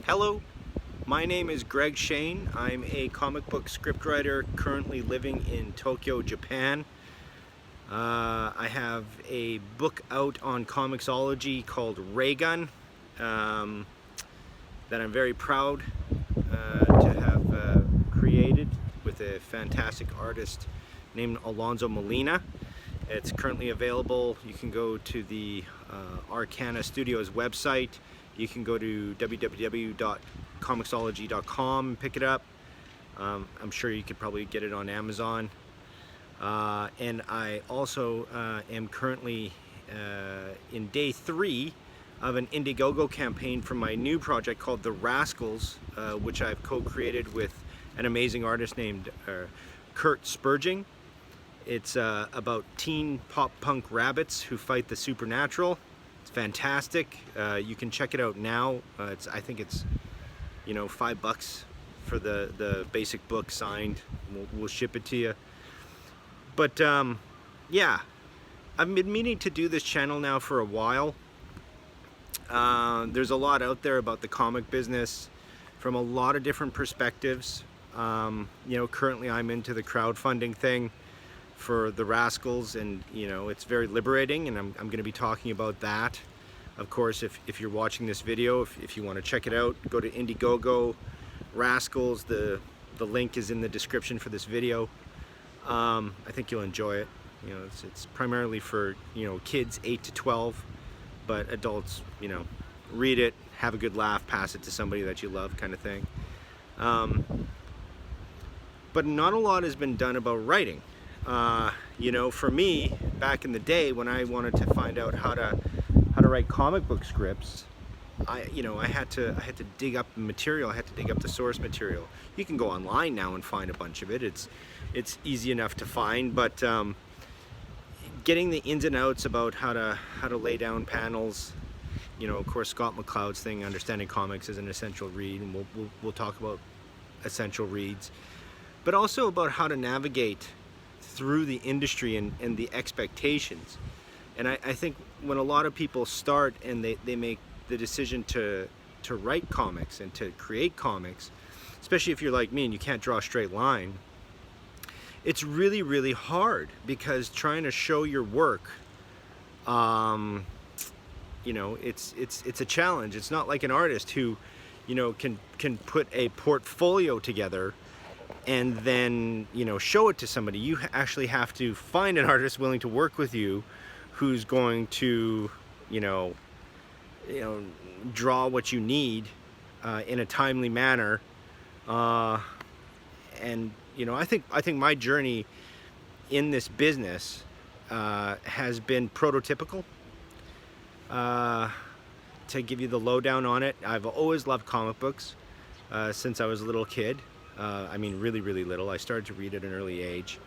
Hello, my name is Greg Shane. I'm a comic book scriptwriter currently living in Tokyo, Japan. I have a book out on Comixology called Raygun that I'm very proud to have created with a fantastic artist named Alonzo Molina. It's currently available. You can go to the Arcana Studios website. You can go to www.comixology.com and pick it up. I'm sure you could probably get it on Amazon. And I also am currently in day 3 of an Indiegogo campaign for my new project called The Rascals, which I've co-created with an amazing artist named Kurt Spurging. It's about teen pop punk rabbits who fight the supernatural. It's fantastic. You can check it out now. I think it's $5 for the basic book signed. We'll ship it to you. But yeah, I've been meaning to do this channel now for a while. There's a lot out there about the comic business from a lot of different perspectives. Currently I'm into the crowdfunding thing for The Rascals, and it's very liberating, and I'm going to be talking about that. Of course, if you're watching this video, if you want to check it out, go to Indiegogo Rascals. The link is in the description for this video. I think you'll enjoy it. It's primarily for kids 8 to 12, but adults, read it, have a good laugh, pass it to somebody that you love, kind of thing. But not a lot has been done about writing. For me, back in the day when I wanted to find out how to write comic book scripts, I had to dig up the material. I had to dig up the source material. You can go online now and find a bunch of it. It's easy enough to find, but getting the ins and outs about how to lay down panels, of course, Scott McCloud's thing, Understanding Comics, is an essential read, and we'll talk about essential reads, but also about how to navigate through the industry and the expectations. And I think when a lot of people start and they make the decision to write comics and to create comics, especially if you're like me and you can't draw a straight line, it's really, really hard, because trying to show your work, it's a challenge. It's not like an artist who, can put a portfolio together and then show it to somebody. You actually have to find an artist willing to work with you, who's going to draw what you need in a timely manner. And I think my journey in this business has been prototypical. To give you the lowdown on it, I've always loved comic books since I was a little kid. Really, really little. I started to read at an early age,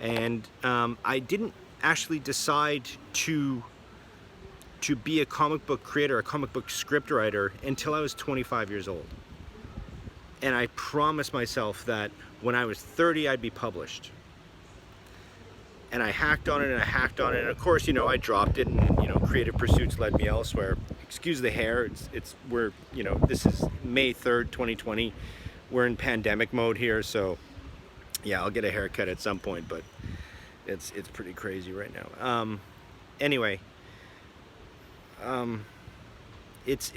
and I didn't actually decide to be a comic book creator, a comic book scriptwriter, until I was 25 years old. And I promised myself that when I was 30, I'd be published. And I hacked on it and I hacked on it, and of course, I dropped it, and creative pursuits led me elsewhere. Excuse the hair. This is May 3rd, 2020. We're in pandemic mode here, so yeah, I'll get a haircut at some point, but it's pretty crazy right now. Anyway, it's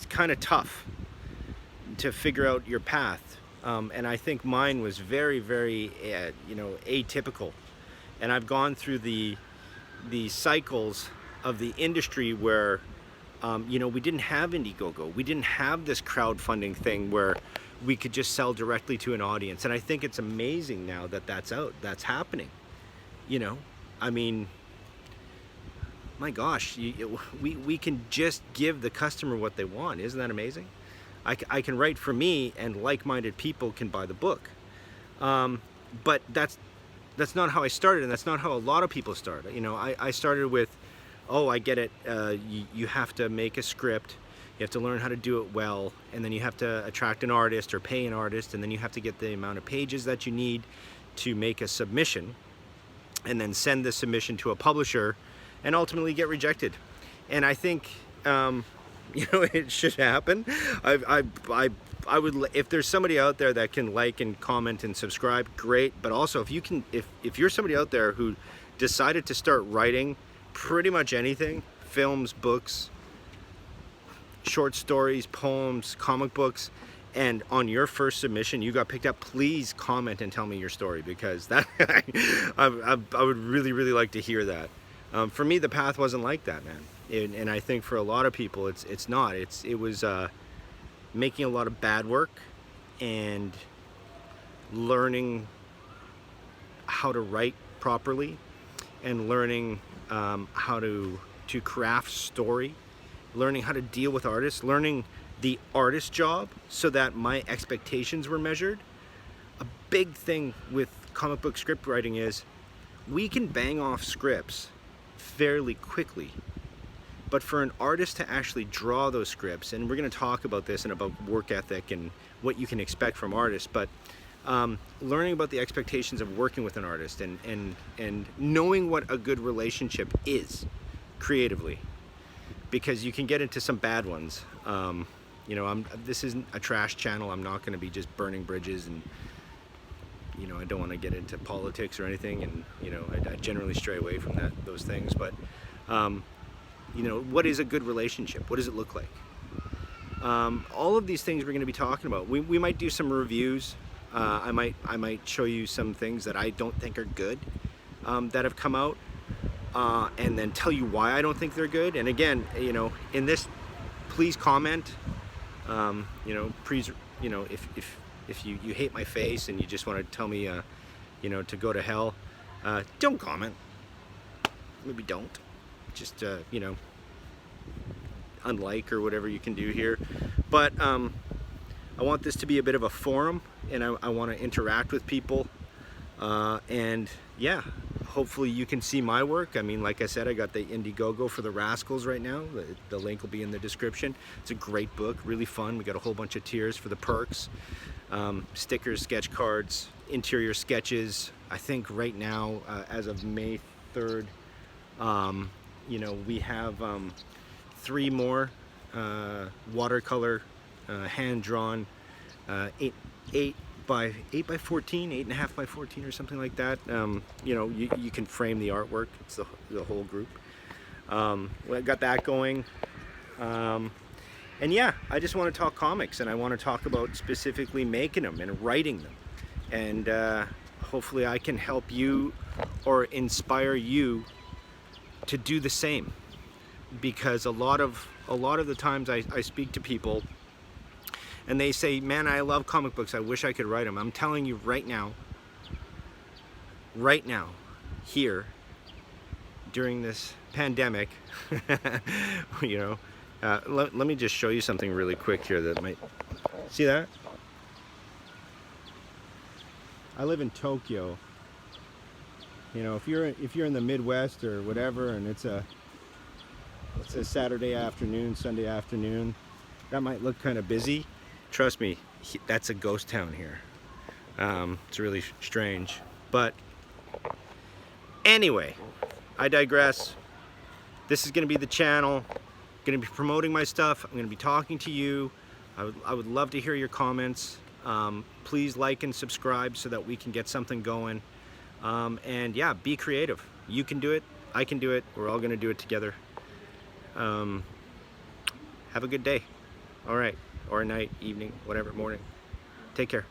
kind of tough to figure out your path, and I think mine was very, very atypical. And I've gone through the cycles of the industry where we didn't have Indiegogo. We didn't have this crowdfunding thing where we could just sell directly to an audience. And I think it's amazing now that that's happening. My gosh, we can just give the customer what they want. Isn't that amazing? I can write for me, and like-minded people can buy the book. But that's not how I started, and that's not how a lot of people start. I started with, I get it, you have to make a script, you have to learn how to do it well, and then you have to attract an artist or pay an artist, and then you have to get the amount of pages that you need to make a submission, and then send the submission to a publisher, and ultimately get rejected. And I think You know, it should happen. I would, if there's somebody out there that can like and comment and subscribe, great. But also, if you can, if you're somebody out there who decided to start writing pretty much anything, films, books, short stories, poems, comic books, and on your first submission you got picked up, please comment and tell me your story, because that I would really, really like to hear that. For me, the path wasn't like that, man. And I think for a lot of people, it's not. It was making a lot of bad work and learning how to write properly, and learning how to craft story, learning how to deal with artists, learning the artist job so that my expectations were measured. A big thing with comic book script writing is we can bang off scripts fairly quickly. But for an artist to actually draw those scripts, and we're going to talk about this and about work ethic and what you can expect from artists, but learning about the expectations of working with an artist, and knowing what a good relationship is creatively, because you can get into some bad ones. You know, this isn't a trash channel. I'm not going to be just burning bridges, and you know, I don't want to get into politics or anything, and you know, I generally stray away from those things. But you know, what is a good relationship? What does it look like? All of these things we're going to be talking about. We might do some reviews. I might show you some things that I don't think are good that have come out, and then tell you why I don't think they're good. And again, you know, in this, please comment. You know, please, you know, if you hate my face and you just want to tell me, you know, to go to hell, don't comment. Maybe don't. Just you know, unlike or whatever you can do here. But I want this to be a bit of a forum, and I want to interact with people, and yeah, hopefully you can see my work. I mean, like I said, I got the Indiegogo for the Rascals right now. The link will be in the description. It's a great book, really fun. We got a whole bunch of tiers for the perks, stickers, sketch cards, interior sketches. I think right now, as of May 3rd, you know, we have 3 more watercolor, hand-drawn, 8 by 14, 8.5 by 14 or something like that. You know, you can frame the artwork. It's the whole group. Well, I got that going. And yeah, I just want to talk comics, and I want to talk about specifically making them and writing them. And hopefully I can help you or inspire you to do the same, because a lot of the times I speak to people and they say, man, I love comic books, I wish I could write them. I'm telling you right now, here, during this pandemic, you know, let me just show you something really quick here that might, see that? I live in Tokyo. You know, if you're in the Midwest or whatever, and it's a Saturday afternoon, Sunday afternoon, that might look kind of busy. Trust me, that's a ghost town here. It's really strange. But anyway, I digress. This is going to be the channel. Going to be promoting my stuff. I'm going to be talking to you. I would love to hear your comments. Please like and subscribe so that we can get something going. And yeah, be creative. You can do it. I can do it. We're all going to do it together. Have a good day. All right. Or night, evening, whatever, morning. Take care.